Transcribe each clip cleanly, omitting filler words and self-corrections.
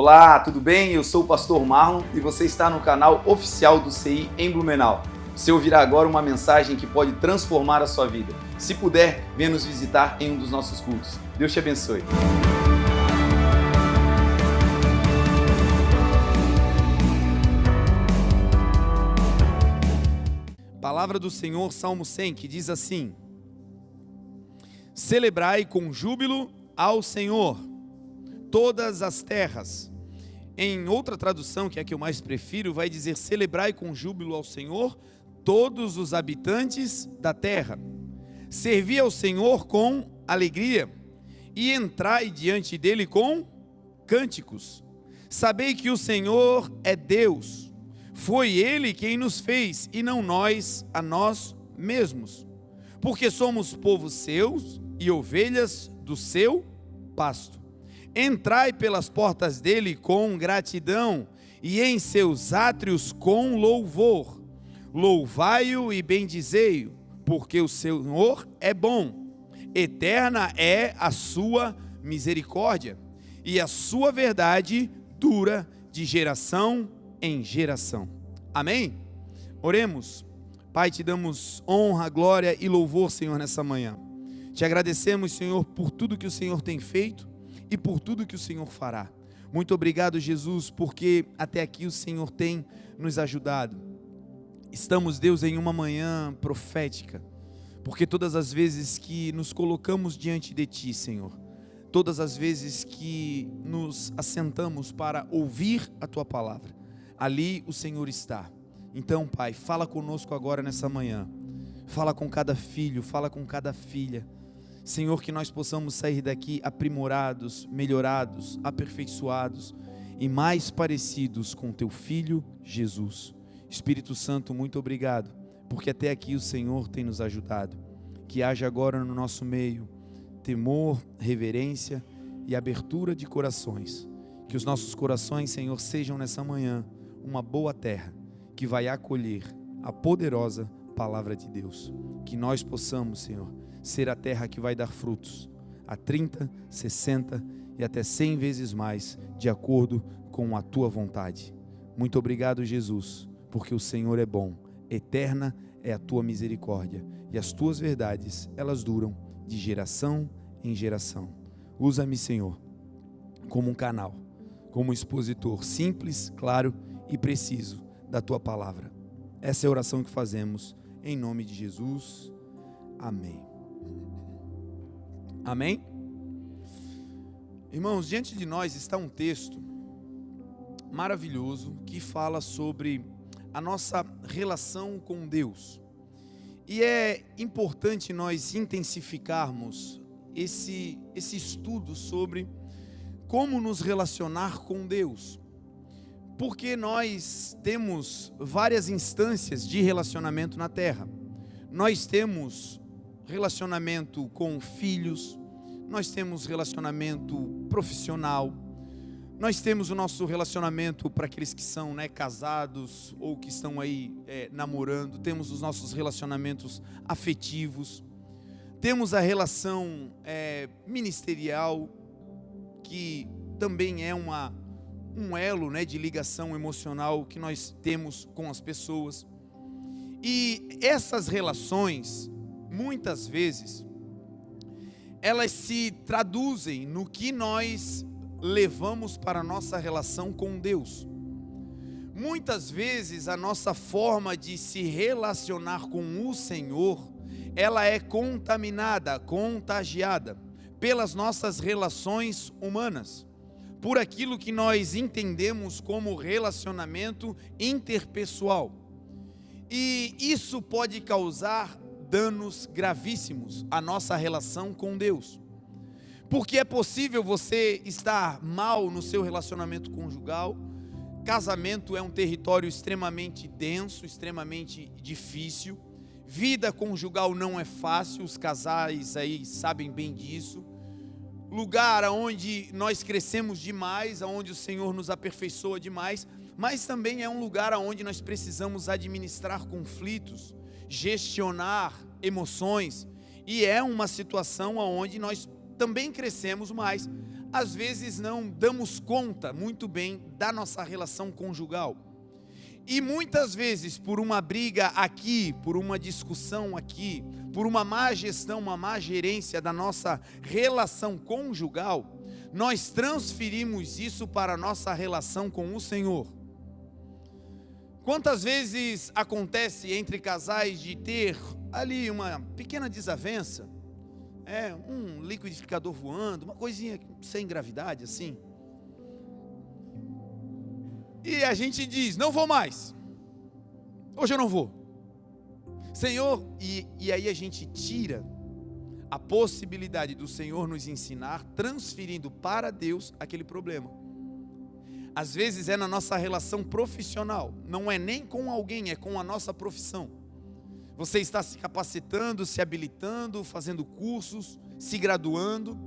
Olá, tudo bem? Eu sou o pastor Marlon e você está no canal oficial do CI em Blumenau. Você ouvirá agora uma mensagem que pode transformar a sua vida. Se puder, venha nos visitar em um dos nossos cultos. Deus te abençoe. Palavra do Senhor, Salmo 100, que diz assim: celebrai com júbilo ao Senhor todas as terras. Em outra tradução, que é a que eu mais prefiro, vai dizer: celebrai com júbilo ao Senhor todos os habitantes da terra. Servi ao Senhor com alegria e entrai diante dele com cânticos. Sabei que o Senhor é Deus. Foi Ele quem nos fez e não nós a nós mesmos. Porque somos povo seus e ovelhas do seu pasto. Entrai pelas portas dele com gratidão e em seus átrios com louvor. Louvai-o e bendizei-o, porque o Senhor é bom. Eterna é a sua misericórdia e a sua verdade dura de geração em geração. Amém? Oremos. Pai, te damos honra, glória e louvor, Senhor, nessa manhã. Te agradecemos, Senhor, por tudo que o Senhor tem feito e por tudo que o Senhor fará. Muito obrigado, Jesus, porque até aqui o Senhor tem nos ajudado. Estamos, Deus, em uma manhã profética, porque todas as vezes que nos colocamos diante de Ti, Senhor, todas as vezes que nos assentamos para ouvir a Tua palavra, ali o Senhor está. Então, Pai, fala conosco agora nessa manhã. Fala com cada filho, fala com cada filha. Senhor, que nós possamos sair daqui aprimorados, melhorados, aperfeiçoados e mais parecidos com Teu Filho Jesus. Espírito Santo, muito obrigado, porque até aqui o Senhor tem nos ajudado. Que haja agora no nosso meio temor, reverência e abertura de corações. Que os nossos corações, Senhor, sejam nessa manhã uma boa terra que vai acolher a poderosa palavra de Deus. Que nós possamos, Senhor, ser a terra que vai dar frutos a 30, 60 e até 100 vezes mais, de acordo com a Tua vontade. Muito obrigado, Jesus, porque o Senhor é bom. Eterna é a Tua misericórdia e as Tuas verdades, elas duram de geração em geração. Usa-me, Senhor, como um canal, como um expositor simples, claro e preciso da Tua palavra. Essa é a oração que fazemos em nome de Jesus. Amém. Amém? Irmãos, diante de nós está um texto maravilhoso que fala sobre a nossa relação com Deus. E é importante nós intensificarmos esse estudo sobre como nos relacionar com Deus. Porque nós temos várias instâncias de relacionamento na terra. Nós temos relacionamento com filhos, nós temos relacionamento profissional, nós temos o nosso relacionamento para aqueles que são casados ou que estão aí namorando, temos os nossos relacionamentos afetivos, temos a relação ministerial, que também é um elo de ligação emocional que nós temos com as pessoas. E essas relações, muitas vezes, elas se traduzem no que nós levamos para a nossa relação com Deus. Muitas vezes a nossa forma de se relacionar com o Senhor, ela é contaminada, contagiada pelas nossas relações humanas, por aquilo que nós entendemos como relacionamento interpessoal. E isso pode causar danos gravíssimos à nossa relação com Deus. Porque é possível você estar mal no seu relacionamento conjugal. Casamento é um território extremamente denso, extremamente difícil. Vida conjugal não é fácil, os casais aí sabem bem disso. Lugar onde nós crescemos demais, onde o Senhor nos aperfeiçoa demais, mas também é um lugar onde nós precisamos administrar conflitos, gestionar emoções, e é uma situação onde nós também crescemos mais, às vezes não damos conta muito bem da nossa relação conjugal. E muitas vezes, por uma briga aqui, por uma discussão aqui, por uma má gestão, uma má gerência da nossa relação conjugal, nós transferimos isso para a nossa relação com o Senhor. Quantas vezes acontece entre casais de ter ali uma pequena desavença, um liquidificador voando, uma coisinha sem gravidade assim, e a gente diz, não vou mais, hoje eu não vou, Senhor, e aí a gente tira a possibilidade do Senhor nos ensinar, transferindo para Deus aquele problema. Às vezes é na nossa relação profissional, não é nem com alguém, é com a nossa profissão. Você está se capacitando, se habilitando, fazendo cursos, se graduando,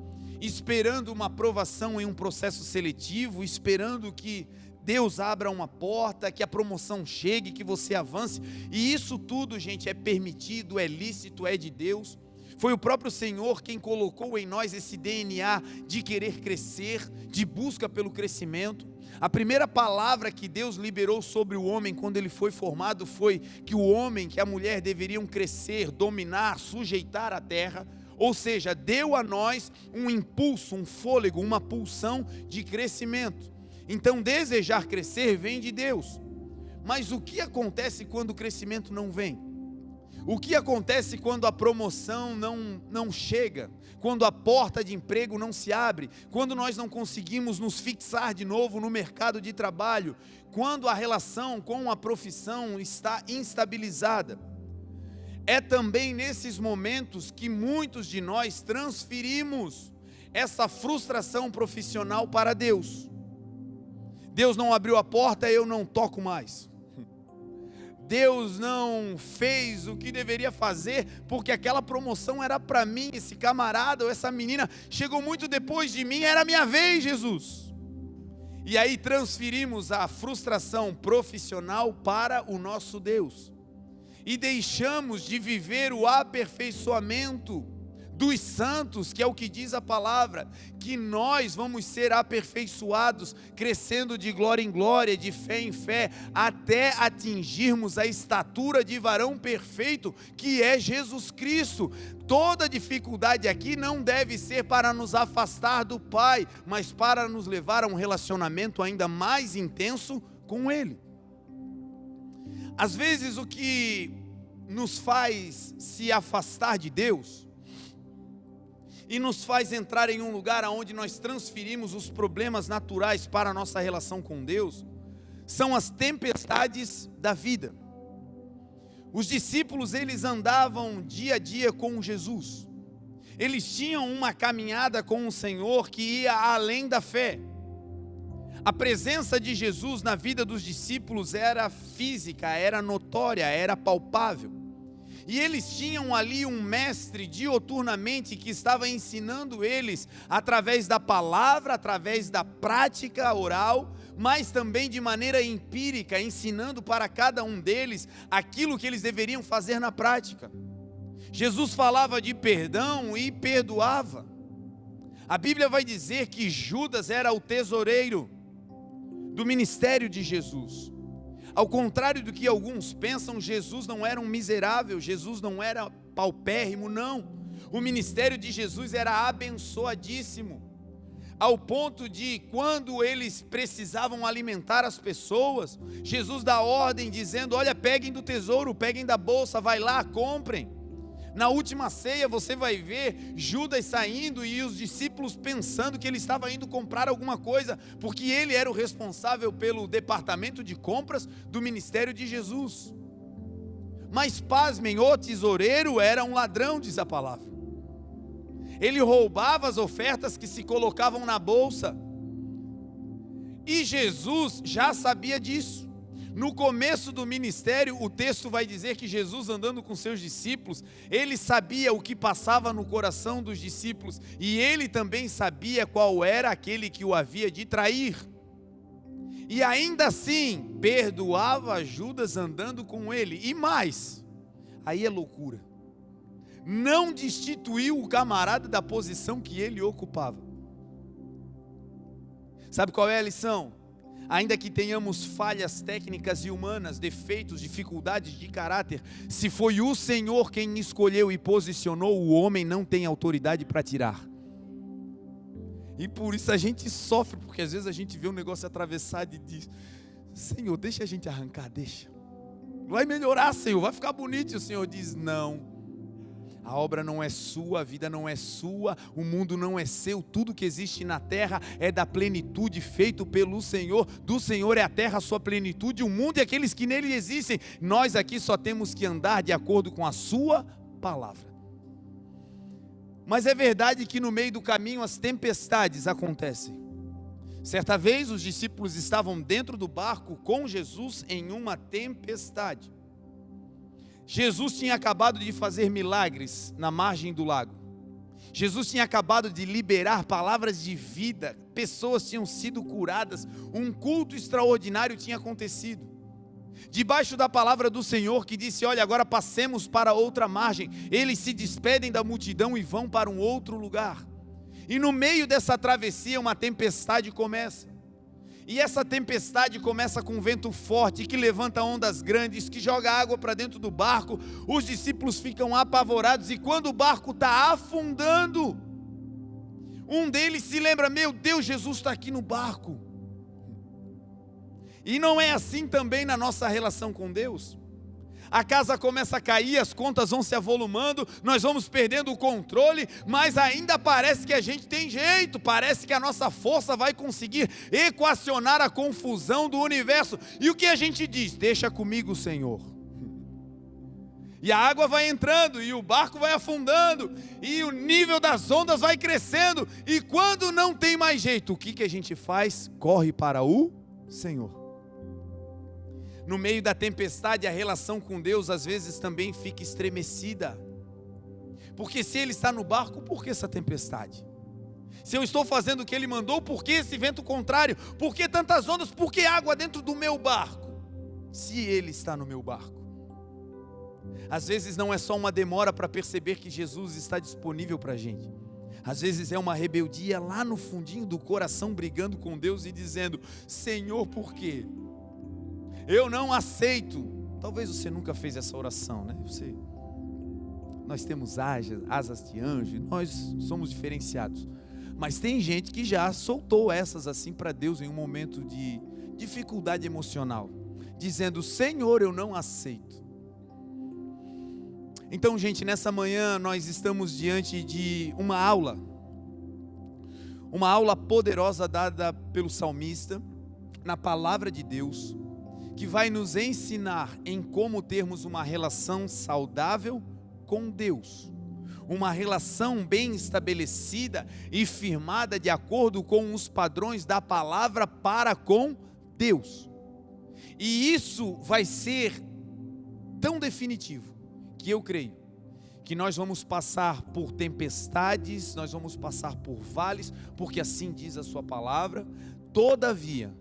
esperando uma aprovação em um processo seletivo, esperando que Deus abra uma porta, que a promoção chegue, que você avance. E isso tudo, gente, é permitido, é lícito, é de Deus. Foi o próprio Senhor quem colocou em nós esse DNA de querer crescer, de busca pelo crescimento. A primeira palavra que Deus liberou sobre o homem quando ele foi formado foi que o homem, que a mulher deveriam crescer, dominar, sujeitar a terra. Ou seja, deu a nós um impulso, um fôlego, uma pulsão de crescimento. Então desejar crescer vem de Deus. Mas o que acontece quando o crescimento não vem? O que acontece quando a promoção não chega? Quando a porta de emprego não se abre? Quando nós não conseguimos nos fixar de novo no mercado de trabalho? Quando a relação com a profissão está instabilizada? É também nesses momentos que muitos de nós transferimos essa frustração profissional para Deus. Deus não abriu a porta, eu não toco mais. Deus não fez o que deveria fazer, porque aquela promoção era para mim, esse camarada ou essa menina chegou muito depois de mim, era minha vez, Jesus. E aí transferimos a frustração profissional para o nosso Deus. E deixamos de viver o aperfeiçoamento dos santos, que é o que diz a palavra, que nós vamos ser aperfeiçoados, crescendo de glória em glória, de fé em fé, até atingirmos a estatura de varão perfeito, que é Jesus Cristo. Toda dificuldade aqui não deve ser para nos afastar do Pai, mas para nos levar a um relacionamento ainda mais intenso com Ele. Às vezes o que nos faz se afastar de Deus e nos faz entrar em um lugar onde nós transferimos os problemas naturais para a nossa relação com Deus, são as tempestades da vida. Os discípulos, eles andavam dia a dia com Jesus. Eles tinham uma caminhada com o Senhor que ia além da fé. A presença de Jesus na vida dos discípulos era física, era notória, era palpável. E eles tinham ali um mestre dioturnamente que estava ensinando eles através da palavra, através da prática oral, mas também de maneira empírica, ensinando para cada um deles aquilo que eles deveriam fazer na prática. Jesus falava de perdão e perdoava. A Bíblia vai dizer que Judas era o tesoureiro do ministério de Jesus. Ao contrário do que alguns pensam, Jesus não era um miserável, Jesus não era paupérrimo, não. O ministério de Jesus era abençoadíssimo, ao ponto de, quando eles precisavam alimentar as pessoas, Jesus dá ordem dizendo, olha, peguem do tesouro, peguem da bolsa, vai lá, comprem. Na última ceia você vai ver Judas saindo e os discípulos pensando que ele estava indo comprar alguma coisa, porque ele era o responsável pelo departamento de compras do ministério de Jesus. Mas pasmem, o tesoureiro era um ladrão, diz a palavra. Ele roubava as ofertas que se colocavam na bolsa. E Jesus já sabia disso. No começo do ministério, o texto vai dizer que Jesus, andando com seus discípulos, ele sabia o que passava no coração dos discípulos, e ele também sabia qual era aquele que o havia de trair. E ainda assim, perdoava Judas andando com ele. E mais, aí é loucura, não destituiu o camarada da posição que ele ocupava. Sabe qual é a lição? Ainda que tenhamos falhas técnicas e humanas, defeitos, dificuldades de caráter, se foi o Senhor quem escolheu e posicionou, o homem não tem autoridade para tirar. E por isso a gente sofre, porque às vezes a gente vê um negócio atravessado e diz: Senhor, deixa a gente arrancar, deixa. Vai melhorar, Senhor, vai ficar bonito. E o Senhor diz: não. A obra não é sua, a vida não é sua, o mundo não é seu, tudo que existe na terra é da plenitude, feito pelo Senhor. Do Senhor é a terra, a sua plenitude, o mundo e aqueles que nele existem. Nós aqui só temos que andar de acordo com a sua palavra. Mas é verdade que no meio do caminho as tempestades acontecem. Certa vez os discípulos estavam dentro do barco com Jesus em uma tempestade. Jesus tinha acabado de fazer milagres na margem do lago. Jesus tinha acabado de liberar palavras de vida. Pessoas tinham sido curadas. Um culto extraordinário tinha acontecido. Debaixo da palavra do Senhor que disse: olha, agora passemos para outra margem. Eles se despedem da multidão e vão para um outro lugar. E no meio dessa travessia uma tempestade começa. E essa tempestade começa com um vento forte que levanta ondas grandes, que joga água para dentro do barco. Os discípulos ficam apavorados e quando o barco está afundando, um deles se lembra: meu Deus, Jesus está aqui no barco. E não é assim também na nossa relação com Deus? A casa começa a cair, as contas vão se avolumando, nós vamos perdendo o controle, mas ainda parece que a gente tem jeito, parece que a nossa força vai conseguir equacionar a confusão do universo. E o que a gente diz? Deixa comigo, Senhor. E a água vai entrando, e o barco vai afundando, e o nível das ondas vai crescendo, e quando não tem mais jeito, o que a gente faz? Corre para o Senhor. No meio da tempestade, a relação com Deus às vezes também fica estremecida. Porque se Ele está no barco, por que essa tempestade? Se eu estou fazendo o que Ele mandou, por que esse vento contrário? Por que tantas ondas? Por que água dentro do meu barco? Se Ele está no meu barco. Às vezes não é só uma demora para perceber que Jesus está disponível para a gente. Às vezes é uma rebeldia lá no fundinho do coração, brigando com Deus e dizendo: Senhor, por quê? Eu não aceito. Talvez você nunca fez essa oração, né? Nós temos asas de anjo, nós somos diferenciados. Mas tem gente que já soltou essas assim para Deus em um momento de dificuldade emocional, dizendo: Senhor, eu não aceito. Então, gente, nessa manhã nós estamos diante de uma aula poderosa dada pelo salmista, na palavra de Deus, que vai nos ensinar em como termos uma relação saudável com Deus. Uma relação bem estabelecida e firmada de acordo com os padrões da palavra para com Deus. E isso vai ser tão definitivo que eu creio que nós vamos passar por tempestades, nós vamos passar por vales, porque assim diz a sua palavra. Todavia,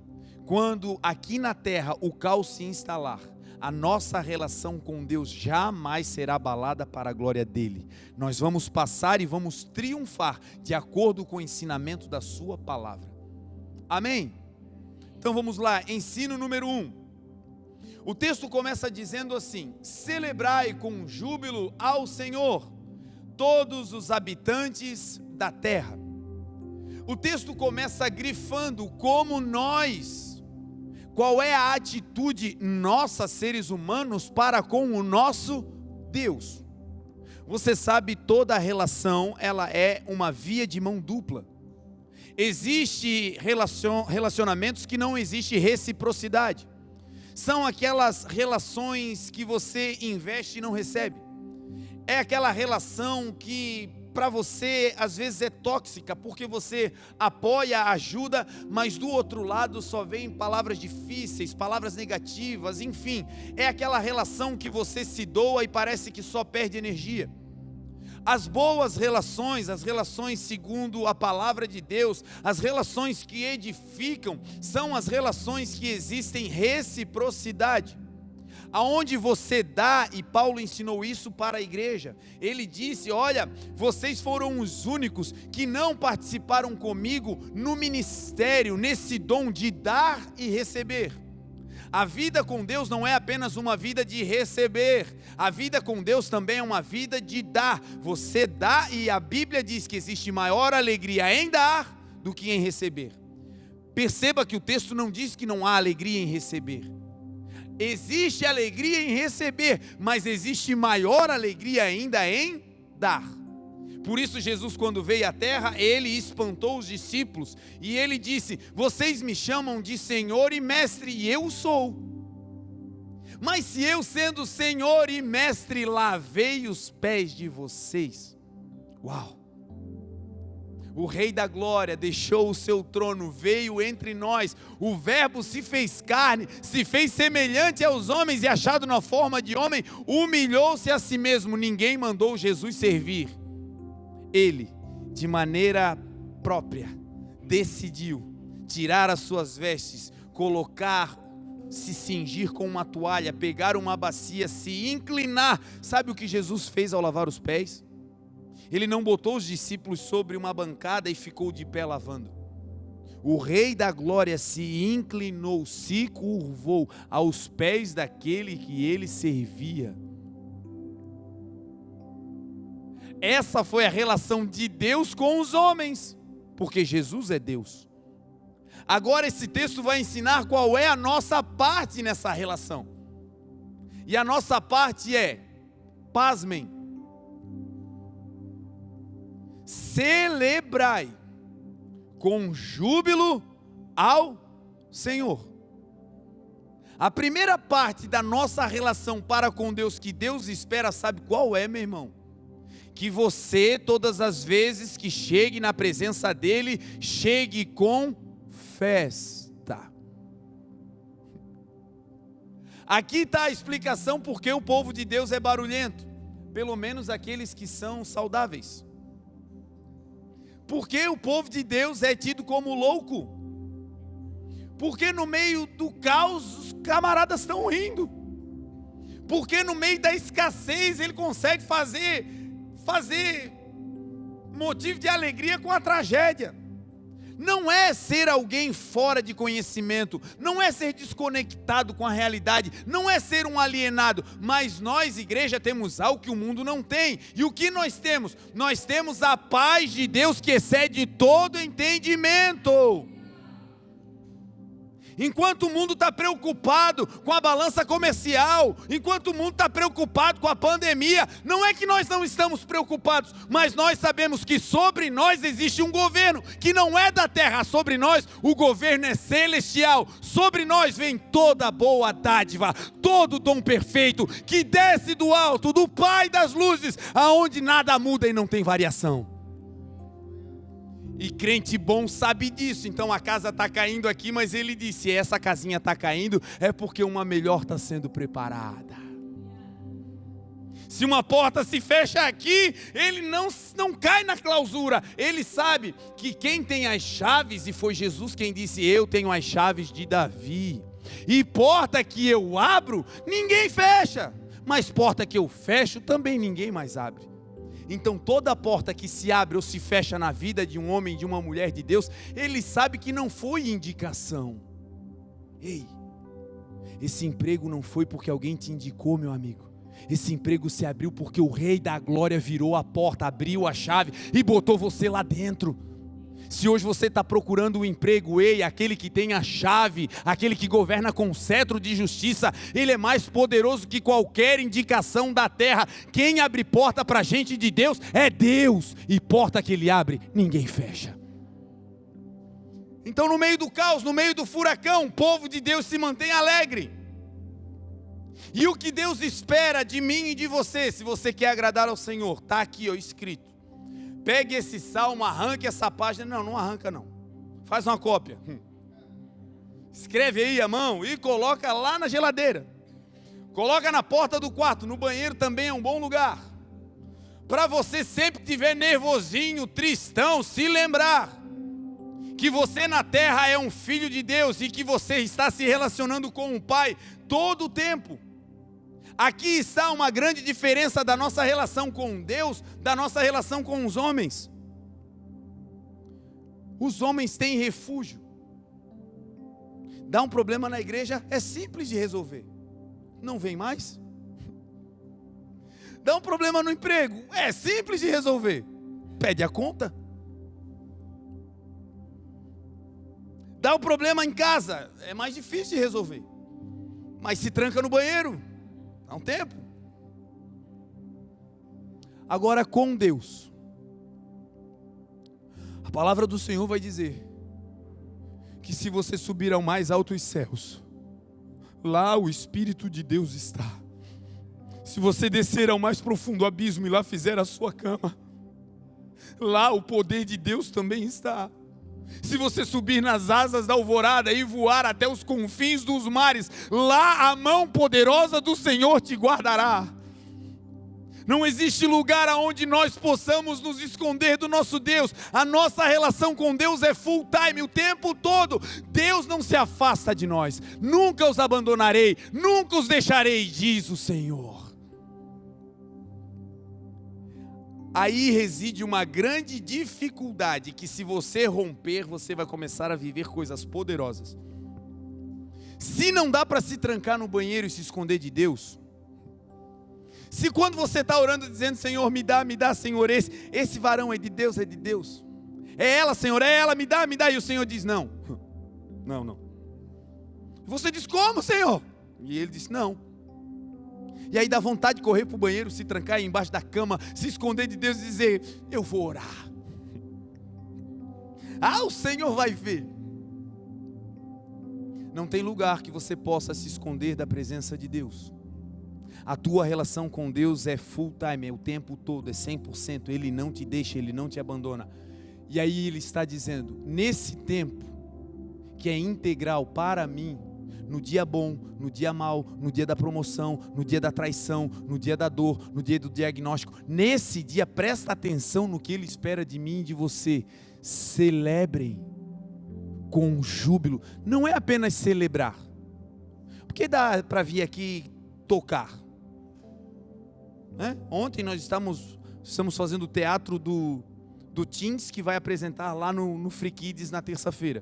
quando aqui na terra o caos se instalar, a nossa relação com Deus jamais será abalada para a glória dele. Nós vamos passar e vamos triunfar de acordo com o ensinamento da sua palavra. Amém? Então vamos lá, ensino número 1. O texto começa dizendo assim: celebrai com júbilo ao Senhor, todos os habitantes da terra. O texto começa grifando qual é a atitude nossa, seres humanos, para com o nosso Deus. Você sabe, toda relação, ela é uma via de mão dupla. Existem relacionamentos que não existe reciprocidade. São aquelas relações que você investe e não recebe. É aquela relação que para você às vezes é tóxica, porque você apoia, ajuda, mas do outro lado só vem palavras difíceis, palavras negativas, enfim. É aquela relação que você se doa e parece que só perde energia. As boas relações, as relações segundo a palavra de Deus, as relações que edificam, são as relações que existem reciprocidade. aonde você dá, e Paulo ensinou isso para a igreja. Ele disse: olha, vocês foram os únicos que não participaram comigo no ministério, nesse dom de dar e receber. A vida com Deus não é apenas uma vida de receber, a vida com Deus também é uma vida de dar. Você dá, e a Bíblia diz que existe maior alegria em dar do que em receber. Perceba que o texto não diz que não há alegria em receber. Existe alegria em receber, mas existe maior alegria ainda em dar. Por isso Jesus, quando veio à terra, ele espantou os discípulos e ele disse: vocês me chamam de Senhor e Mestre, e eu sou. Mas se eu, sendo Senhor e Mestre, lavei os pés de vocês. Uau! O Rei da Glória deixou o seu trono, veio entre nós, o Verbo se fez carne, se fez semelhante aos homens e, achado na forma de homem, humilhou-se a si mesmo. Ninguém mandou Jesus servir. Ele, de maneira própria, decidiu tirar as suas vestes, se cingir com uma toalha, pegar uma bacia, se inclinar. Sabe o que Jesus fez ao lavar os pés? Ele não botou os discípulos sobre uma bancada e ficou de pé lavando. O Rei da Glória se inclinou, se curvou aos pés daquele que ele servia. Essa foi a relação de Deus com os homens, porque Jesus é Deus. Agora esse texto vai ensinar qual é a nossa parte nessa relação. E a nossa parte é, pasmem, celebrai com júbilo ao Senhor. A primeira parte da nossa relação para com Deus, que Deus espera, sabe qual é, meu irmão? Que você, todas as vezes que chegue na presença dEle, chegue com festa. Aqui está a explicação porque o povo de Deus é barulhento, pelo menos aqueles que são saudáveis. Porque o povo de Deus é tido como louco? Porque no meio do caos os camaradas estão rindo. Porque no meio da escassez ele consegue fazer motivo de alegria com a tragédia. Não é ser alguém fora de conhecimento, não é ser desconectado com a realidade, não é ser um alienado, mas nós, igreja, temos algo que o mundo não tem. E o que nós temos? Nós temos a paz de Deus que excede todo entendimento. Enquanto o mundo está preocupado com a balança comercial, enquanto o mundo está preocupado com a pandemia, não é que nós não estamos preocupados, mas nós sabemos que sobre nós existe um governo que não é da terra. Sobre nós o governo é celestial. Sobre nós vem toda boa dádiva, todo dom perfeito que desce do alto, do Pai das luzes, aonde nada muda e não tem variação. E crente bom sabe disso. Então a casa está caindo aqui, mas ele disse: se essa casinha está caindo, é porque uma melhor está sendo preparada. Se uma porta se fecha aqui, ele não cai na clausura. Ele sabe que quem tem as chaves, e foi Jesus quem disse: eu tenho as chaves de Davi. E porta que eu abro, ninguém fecha. Mas porta que eu fecho, também ninguém mais abre. Então toda porta que se abre ou se fecha na vida de um homem, de uma mulher de Deus, ele sabe que não foi indicação. Ei, esse emprego não foi porque alguém te indicou, meu amigo. Esse emprego se abriu porque o Rei da Glória virou a porta, abriu a chave e botou você lá dentro. Se hoje você está procurando um emprego, ei, aquele que tem a chave, aquele que governa com cetro de justiça, ele é mais poderoso que qualquer indicação da terra. Quem abre porta para a gente de Deus é Deus, e porta que ele abre, ninguém fecha. Então no meio do caos, no meio do furacão, o povo de Deus se mantém alegre. E o que Deus espera de mim e de você, se você quer agradar ao Senhor, está aqui escrito. Pegue esse salmo, arranque essa página. Não arranca não. Faz uma cópia. Escreve aí a mão e coloca lá na geladeira. Coloca na porta do quarto, no banheiro também é um bom lugar. Para você sempre que estiver nervosinho, tristão, se lembrar que você na terra é um filho de Deus e que você está se relacionando com o Pai todo o tempo. Aqui está uma grande diferença da nossa relação com Deus, da nossa relação com os homens. Os homens têm refúgio. Dá um problema na igreja, é simples de resolver. Não vem mais. Dá um problema no emprego, é simples de resolver. Pede a conta. Dá um problema em casa, é mais difícil de resolver. Mas se tranca no banheiro, dá um tempo. Agora com Deus, a palavra do Senhor vai dizer que se você subir ao mais altos céus, lá o Espírito de Deus está. Se você descer ao mais profundo abismo e lá fizer a sua cama, lá o poder de Deus também está. Se você subir nas asas da alvorada e voar até os confins dos mares, lá a mão poderosa do Senhor te guardará. Não existe lugar aonde nós possamos nos esconder do nosso Deus. A nossa relação com Deus é full time, o tempo todo. Deus não se afasta de nós. Nunca os abandonarei, nunca os deixarei, diz o Senhor. Aí reside uma grande dificuldade, que se você romper, você vai começar a viver coisas poderosas. Se não dá para se trancar no banheiro e se esconder de Deus, se quando você está orando dizendo, Senhor, me dá, Senhor, esse varão é de Deus, é ela, Senhor, é ela, me dá, e o Senhor diz, não. Você diz, como, Senhor? E ele diz, não. E aí dá vontade de correr para o banheiro, se trancar aí embaixo da cama, se esconder de Deus e dizer, eu vou orar. O Senhor vai ver. Não tem lugar que você possa se esconder da presença de Deus. A tua relação com Deus é full time, é o tempo todo, é 100%. Ele não te deixa, Ele não te abandona. E aí Ele está dizendo, nesse tempo, que é integral para mim, no dia bom, no dia mau, no dia da promoção, no dia da traição, no dia da dor, no dia do diagnóstico. Nesse dia, presta atenção no que Ele espera de mim e de você. Celebrem com júbilo. Não é apenas celebrar. Porque dá para vir aqui tocar. Ontem nós estamos fazendo o teatro do Teens, que vai apresentar lá no Free Kids na terça-feira.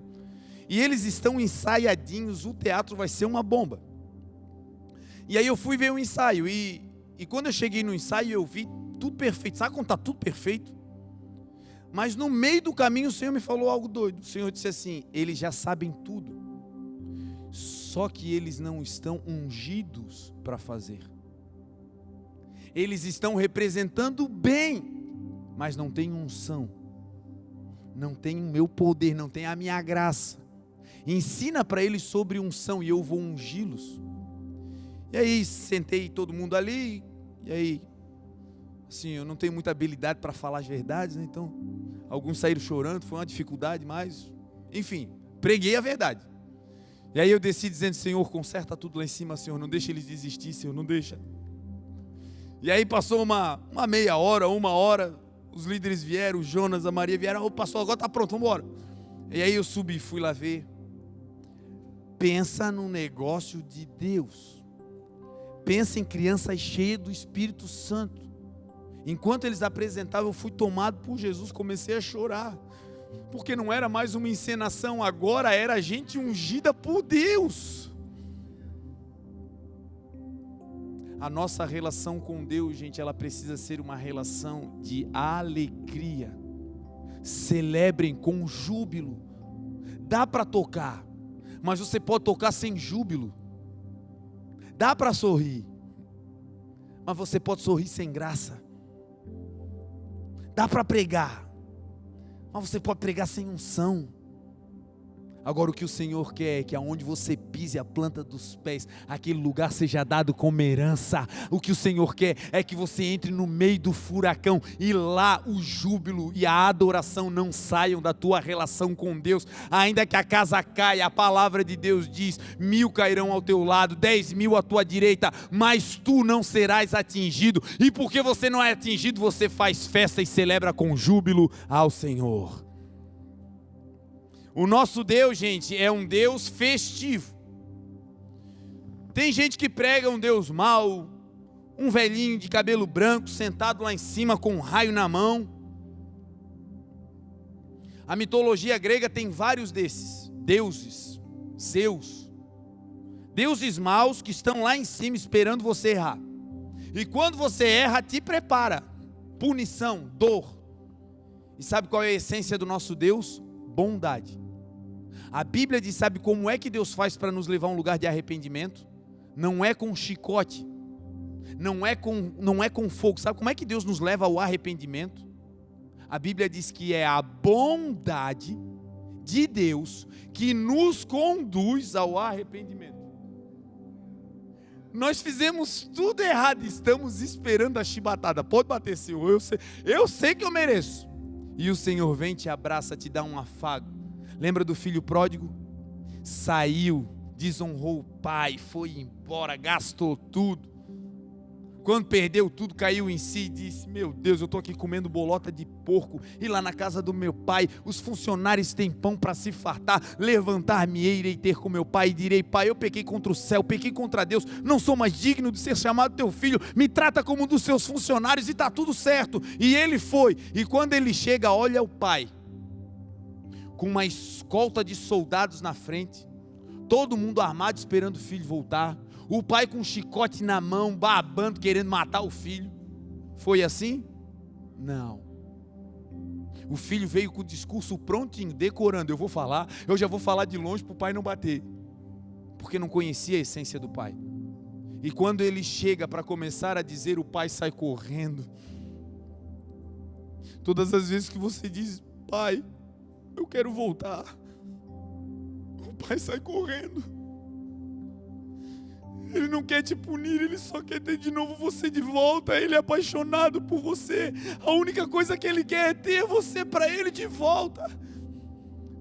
E eles estão ensaiadinhos, o teatro vai ser uma bomba. E aí eu fui ver o ensaio, e quando eu cheguei no ensaio eu vi tudo perfeito. Sabe quando está tudo perfeito? Mas no meio do caminho o Senhor me falou algo doido. O Senhor disse assim, eles já sabem tudo, só que eles não estão ungidos para fazer. Eles estão representando bem, mas não tem unção, não tem o meu poder, não tem a minha graça. Ensina para eles sobre unção e eu vou ungí-los. E aí sentei todo mundo ali, e aí, assim, eu não tenho muita habilidade para falar as verdades, né? Então, alguns saíram chorando, foi uma dificuldade, mas, enfim, preguei a verdade. E aí eu desci dizendo, Senhor, conserta tudo lá em cima, Senhor, não deixa eles desistir, Senhor, não deixa. E aí passou uma meia hora, uma hora, os líderes vieram, o Jonas, a Maria vieram, o pastor agora está pronto, vamos embora. E aí eu subi, fui lá ver. Pensa no negócio de Deus. Pensa em crianças cheias do Espírito Santo. Enquanto eles apresentavam, eu fui tomado por Jesus, comecei a chorar. Porque não era mais uma encenação, agora era gente ungida por Deus. A nossa relação com Deus, gente, ela precisa ser uma relação de alegria. Celebrem com júbilo. Dá para tocar, mas você pode tocar sem júbilo. Dá para sorrir, mas você pode sorrir sem graça. Dá para pregar, mas você pode pregar sem unção. Agora o que o Senhor quer é que aonde você pise a planta dos pés, aquele lugar seja dado como herança. O que o Senhor quer é que você entre no meio do furacão e lá o júbilo e a adoração não saiam da tua relação com Deus. Ainda que a casa caia, a palavra de Deus diz, 1000 cairão ao teu lado, 10.000 à tua direita, mas tu não serás atingido. E porque você não é atingido, você faz festa e celebra com júbilo ao Senhor. O nosso Deus, gente, é um Deus festivo. Tem gente que prega um Deus mau, um velhinho de cabelo branco sentado lá em cima com um raio na mão. A mitologia grega tem vários desses deuses, Zeus, deuses maus que estão lá em cima esperando você errar. E quando você erra, te prepara, punição, dor. E sabe qual é a essência do nosso Deus? Bondade. A Bíblia diz, sabe como é que Deus faz para nos levar a um lugar de arrependimento? Não é com chicote, não é com fogo. Sabe como é que Deus nos leva ao arrependimento? A Bíblia diz que é a bondade de Deus que nos conduz ao arrependimento. Nós fizemos tudo errado, estamos esperando a chibatada. Pode bater, Senhor, eu sei que eu mereço. E o Senhor vem, te abraça, te dá um afago. Lembra do filho pródigo? Saiu, desonrou o pai, foi embora, gastou tudo. Quando perdeu tudo, caiu em si e disse: meu Deus, eu estou aqui comendo bolota de porco, e lá na casa do meu pai, os funcionários têm pão para se fartar. Levantar-me-ei, irei ter com meu pai, e direi: pai, eu pequei contra o céu, pequei contra Deus, não sou mais digno de ser chamado teu filho, me trata como um dos seus funcionários, e está tudo certo. E ele foi, e quando ele chega, olha o pai, com uma escolta de soldados na frente, todo mundo armado esperando o filho voltar. O pai com um chicote na mão, babando, querendo matar o filho. Foi assim? Não. O filho veio com o discurso prontinho, decorando. Eu já vou falar de longe para o pai não bater. Porque não conhecia a essência do pai. E quando ele chega para começar a dizer, o pai sai correndo. Todas as vezes que você diz: pai, eu quero voltar, o pai sai correndo. Ele não quer te punir, ele só quer ter de novo você de volta. Ele é apaixonado por você. A única coisa que ele quer é ter você para ele de volta.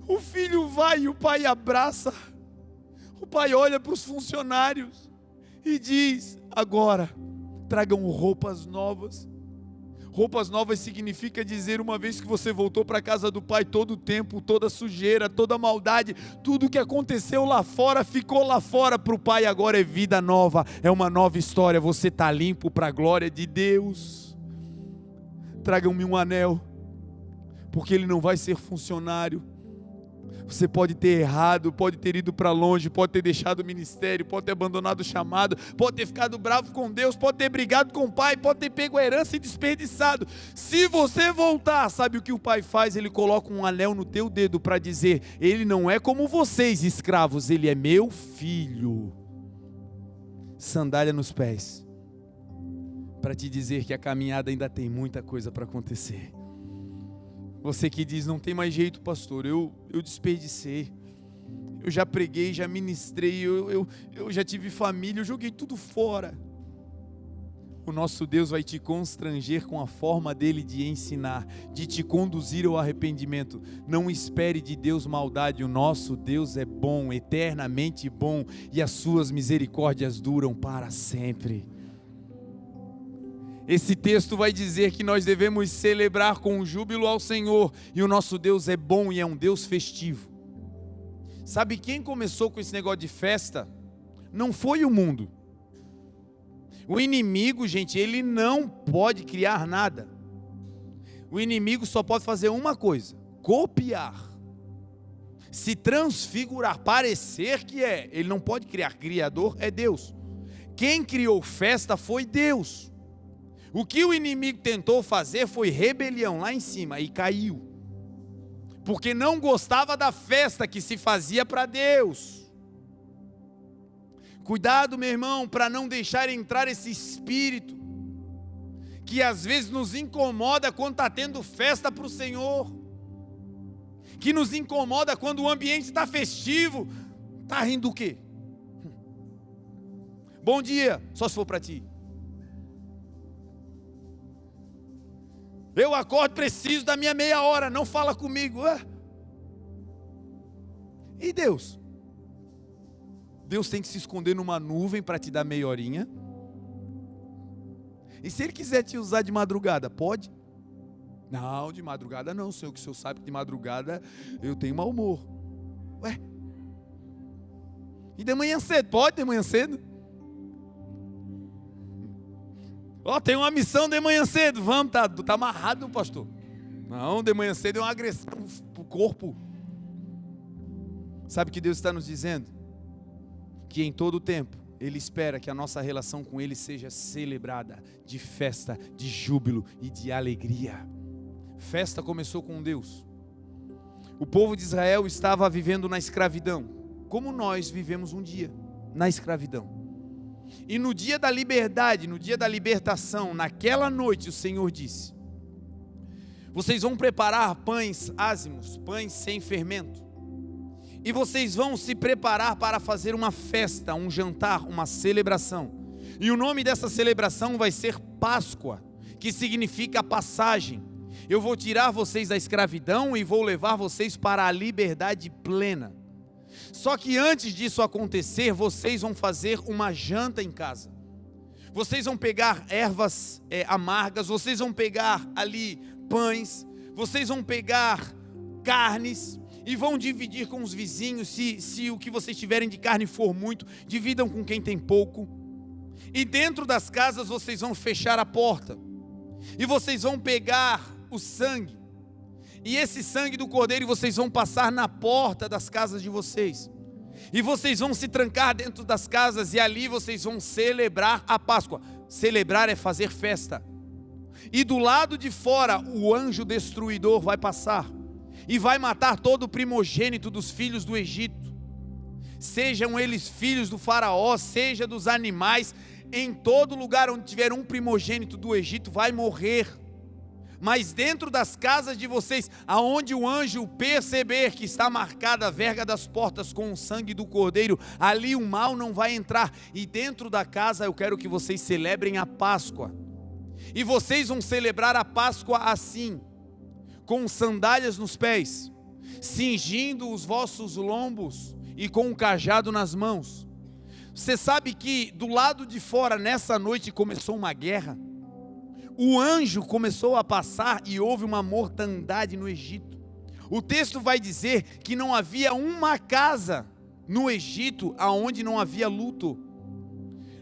O filho vai e o pai abraça. O pai olha para os funcionários e diz: agora tragam roupas novas. Roupas novas significa dizer, uma vez que você voltou para a casa do pai, todo o tempo, toda sujeira, toda maldade, tudo que aconteceu lá fora, ficou lá fora. Para o pai agora é vida nova, é uma nova história. Você está limpo para a glória de Deus. Tragam-me um anel, porque ele não vai ser funcionário. Você pode ter errado, pode ter ido para longe, pode ter deixado o ministério, pode ter abandonado o chamado, pode ter ficado bravo com Deus, pode ter brigado com o pai, pode ter pego a herança e desperdiçado. Se você voltar, sabe o que o pai faz? Ele coloca um anel no teu dedo para dizer: ele não é como vocês, escravos, ele é meu filho. Sandália nos pés, para te dizer que a caminhada ainda tem muita coisa para acontecer. Você que diz: não tem mais jeito, pastor, eu desperdicei, eu já preguei, já ministrei, eu já tive família, eu joguei tudo fora. O nosso Deus vai te constranger com a forma dele de ensinar, de te conduzir ao arrependimento. Não espere de Deus maldade. O nosso Deus é bom, eternamente bom, e as suas misericórdias duram para sempre. Esse texto vai dizer que nós devemos celebrar com júbilo ao Senhor, e o nosso Deus é bom e é um Deus festivo. Sabe quem começou com esse negócio de festa? Não foi o mundo. O inimigo, gente, ele não pode criar nada. O inimigo só pode fazer uma coisa: copiar, se transfigurar, parecer que é. Ele não pode criar. Criador é Deus. Quem criou festa foi Deus. O que o inimigo tentou fazer foi rebelião lá em cima, e caiu, porque não gostava da festa que se fazia para Deus. Cuidado, meu irmão, para não deixar entrar esse espírito que às vezes nos incomoda quando está tendo festa para o Senhor, que nos incomoda quando o ambiente está festivo. Está rindo do quê? Bom dia, só se for para ti. Eu acordo, preciso da minha meia hora, não fala comigo. E Deus? Deus tem que se esconder numa nuvem para te dar meia horinha? E se Ele quiser te usar de madrugada, pode? Não, de madrugada não, Senhor, que o Senhor sabe que de madrugada eu tenho mau humor. Ué? E de manhã cedo? Pode de manhã cedo? Ó, tem uma missão de manhã cedo, vamos, tá amarrado, pastor. Não, de manhã cedo é uma agressão para o corpo. Sabe o que Deus está nos dizendo? Que em todo o tempo, Ele espera que a nossa relação com Ele seja celebrada de festa, de júbilo e de alegria. Festa começou com Deus. O povo de Israel estava vivendo na escravidão, como nós vivemos um dia, na escravidão. E no dia da liberdade, no dia da libertação, naquela noite o Senhor disse: vocês vão preparar pães ázimos, pães sem fermento, e vocês vão se preparar para fazer uma festa, um jantar, uma celebração. E o nome dessa celebração vai ser Páscoa, que significa passagem. Eu vou tirar vocês da escravidão e vou levar vocês para a liberdade plena. Só que antes disso acontecer, vocês vão fazer uma janta em casa. Vocês vão pegar ervas amargas, vocês vão pegar ali pães, vocês vão pegar carnes e vão dividir com os vizinhos. Se o que vocês tiverem de carne for muito, dividam com quem tem pouco. E dentro das casas vocês vão fechar a porta. E vocês vão pegar o sangue. E esse sangue do cordeiro vocês vão passar na porta das casas de vocês. E vocês vão se trancar dentro das casas e ali vocês vão celebrar a Páscoa. Celebrar é fazer festa. E do lado de fora o anjo destruidor vai passar e vai matar todo o primogênito dos filhos do Egito. Sejam eles filhos do faraó, seja dos animais, em todo lugar onde tiver um primogênito do Egito vai morrer. Mas dentro das casas de vocês, aonde o anjo perceber que está marcada a verga das portas com o sangue do cordeiro, ali o mal não vai entrar. E dentro da casa eu quero que vocês celebrem a Páscoa. E vocês vão celebrar a Páscoa assim, com sandálias nos pés, cingindo os vossos lombos e com um cajado nas mãos. Você sabe que do lado de fora, nessa noite, começou uma guerra. O anjo começou a passar e houve uma mortandade no Egito. O texto vai dizer que não havia uma casa no Egito aonde não havia luto.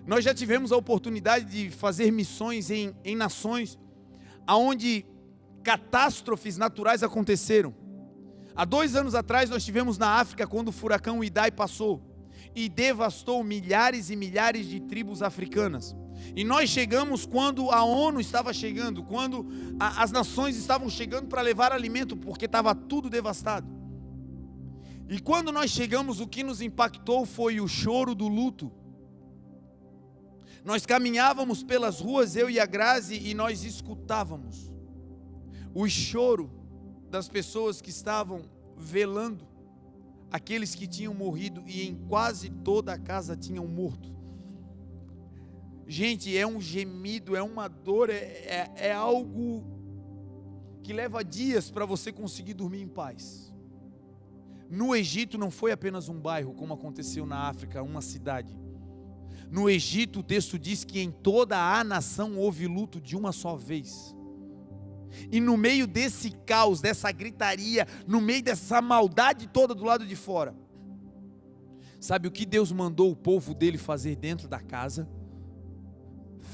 Nós já tivemos a oportunidade de fazer missões em nações aonde catástrofes naturais aconteceram. Há 2 anos atrás nós tivemos na África quando o furacão Idai passou e devastou milhares e milhares de tribos africanas. E nós chegamos quando a ONU estava chegando, quando as nações estavam chegando para levar alimento, porque estava tudo devastado. E quando nós chegamos, o que nos impactou foi o choro do luto. Nós caminhávamos pelas ruas, eu e a Grazi, e nós escutávamos o choro das pessoas que estavam velando aqueles que tinham morrido, e em quase toda a casa tinham morto. Gente, é um gemido, é uma dor, é algo que leva dias para você conseguir dormir em paz. No Egito não foi apenas um bairro, como aconteceu na África, uma cidade. No Egito o texto diz que em toda a nação houve luto de uma só vez. E no meio desse caos, dessa gritaria, no meio dessa maldade toda do lado de fora, sabe o que Deus mandou o povo dele fazer dentro da casa?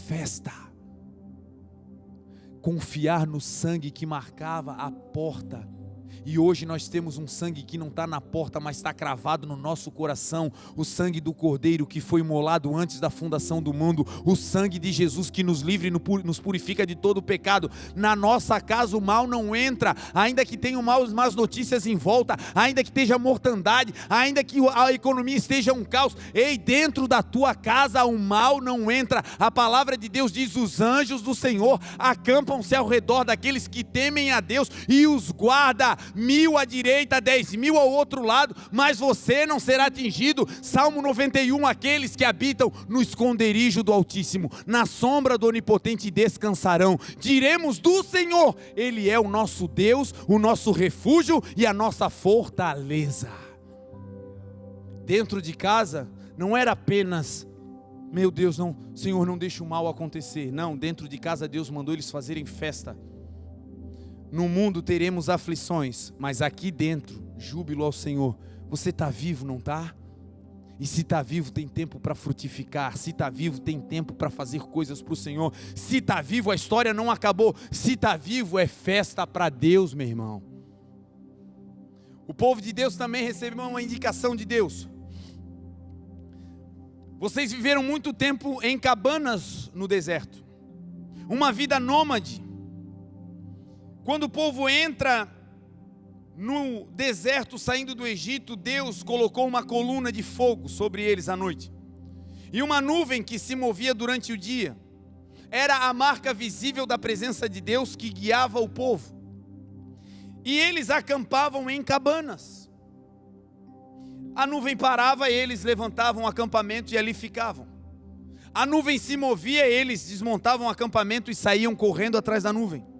Festa. Confiar no sangue que marcava a porta. E hoje nós temos um sangue que não está na porta, mas está cravado no nosso coração. O sangue do Cordeiro que foi imolado antes da fundação do mundo. O sangue de Jesus que nos livra e nos purifica de todo o pecado. Na nossa casa o mal não entra, ainda que tenham más notícias em volta, ainda que esteja mortandade, ainda que a economia esteja um caos. Ei, dentro da tua casa o mal não entra. A palavra de Deus diz: os anjos do Senhor acampam-se ao redor daqueles que temem a Deus e os guarda. 1.000 à direita, 10.000 ao outro lado, mas você não será atingido. Salmo 91, aqueles que habitam no esconderijo do Altíssimo, na sombra do Onipotente descansarão. Diremos do Senhor, Ele é o nosso Deus, o nosso refúgio e a nossa fortaleza. Dentro de casa, não era apenas, meu Deus, não, Senhor, não deixa o mal acontecer. Não, dentro de casa Deus mandou eles fazerem festa. No mundo teremos aflições, mas aqui dentro, júbilo ao Senhor. Você está vivo, não está? E se está vivo, tem tempo para frutificar. Se está vivo, tem tempo para fazer coisas para o Senhor. Se está vivo, a história não acabou. Se está vivo, é festa para Deus, meu irmão. O povo de Deus também recebeu uma indicação de Deus. Vocês viveram muito tempo em cabanas no deserto. Uma vida nômade. Quando o povo entra no deserto, saindo do Egito, Deus colocou uma coluna de fogo sobre eles à noite. E uma nuvem que se movia durante o dia. Era a marca visível da presença de Deus que guiava o povo. E eles acampavam em cabanas. A nuvem parava, eles levantavam o acampamento e ali ficavam. A nuvem se movia, eles desmontavam o acampamento e saíam correndo atrás da nuvem.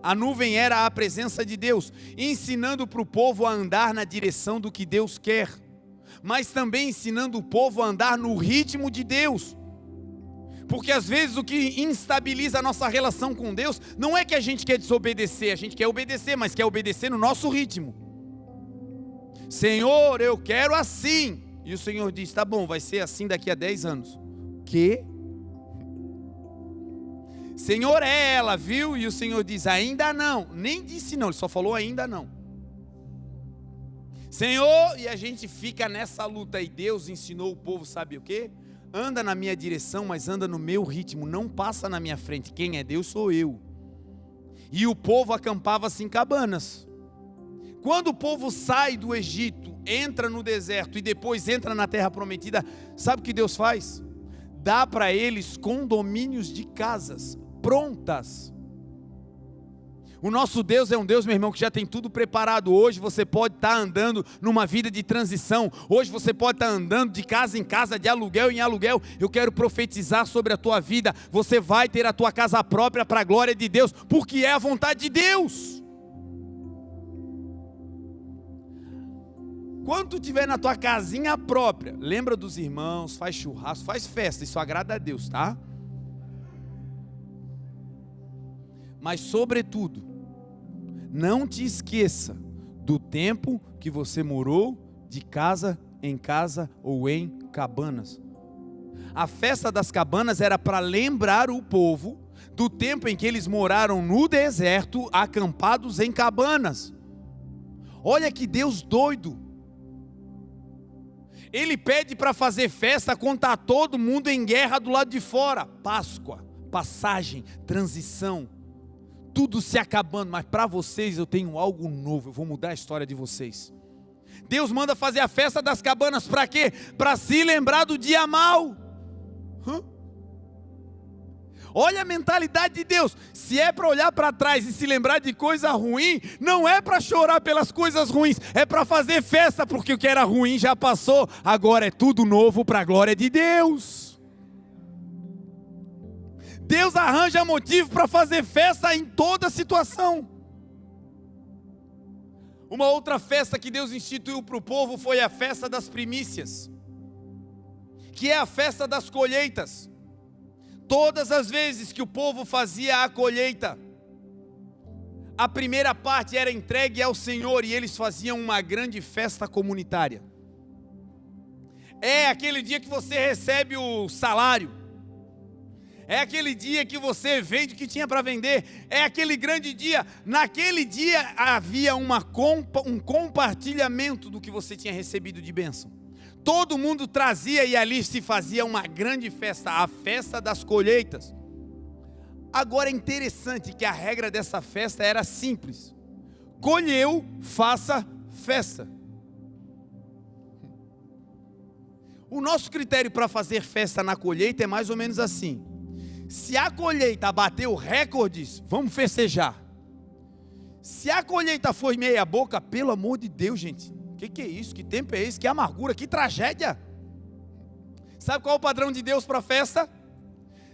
A nuvem era a presença de Deus, ensinando para o povo a andar na direção do que Deus quer, mas também ensinando o povo a andar no ritmo de Deus. Porque às vezes o que instabiliza a nossa relação com Deus não é que a gente quer desobedecer, a gente quer obedecer, mas quer obedecer no nosso ritmo. Senhor, eu quero assim. E o Senhor diz, tá bom, vai ser assim daqui a 10 anos. Que? Senhor, é ela, viu? E o Senhor diz, ainda não. Nem disse não, ele só falou ainda não. Senhor, e a gente fica nessa luta. E Deus ensinou o povo, sabe o quê? Anda na minha direção, mas anda no meu ritmo. Não passa na minha frente. Quem é Deus sou eu. E o povo acampava-se em cabanas. Quando o povo sai do Egito, entra no deserto e depois entra na terra prometida, sabe o que Deus faz? Dá para eles condomínios de casas prontas. O nosso Deus é um Deus, meu irmão, que já tem tudo preparado. Hoje você pode estar andando numa vida de transição. Hoje você pode estar andando de casa em casa, de aluguel em aluguel. Eu quero profetizar sobre a tua vida. Você vai ter a tua casa própria para a glória de Deus, porque é a vontade de Deus. Quando tu estiver na tua casinha própria, lembra dos irmãos, faz churrasco, faz festa, isso agrada a Deus, tá? Mas sobretudo, não te esqueça do tempo que você morou de casa em casa ou em cabanas. A festa das cabanas era para lembrar o povo do tempo em que eles moraram no deserto, acampados em cabanas. Olha que Deus doido. Ele pede para fazer festa quando está todo mundo em guerra do lado de fora. Páscoa, passagem, transição, tudo se acabando. Mas para vocês eu tenho algo novo, eu vou mudar a história de vocês. Deus manda fazer a festa das cabanas para quê? Para se lembrar do dia mau. Olha a mentalidade de Deus. Se é para olhar para trás e se lembrar de coisa ruim, não é para chorar pelas coisas ruins, é para fazer festa, porque o que era ruim já passou, agora é tudo novo para a glória de Deus. Deus arranja motivo para fazer festa em toda situação. Uma outra festa que Deus instituiu para o povo foi a festa das primícias, que é a festa das colheitas. Todas as vezes que o povo fazia a colheita, a primeira parte era entregue ao Senhor e eles faziam uma grande festa comunitária. É aquele dia que você recebe o salário, é aquele dia que você vende o que tinha para vender, é aquele grande dia. Naquele dia havia um compartilhamento do que você tinha recebido de bênção. Todo mundo trazia e ali se fazia uma grande festa, a festa das colheitas. Agora é interessante que a regra dessa festa era simples: colheu, faça festa. O nosso critério para fazer festa na colheita é mais ou menos assim: se a colheita bateu recordes, vamos festejar. Se a colheita foi meia boca, pelo amor de Deus, gente, que é isso? Que tempo é esse? Que amargura, que tragédia. Sabe qual é o padrão de Deus para a festa?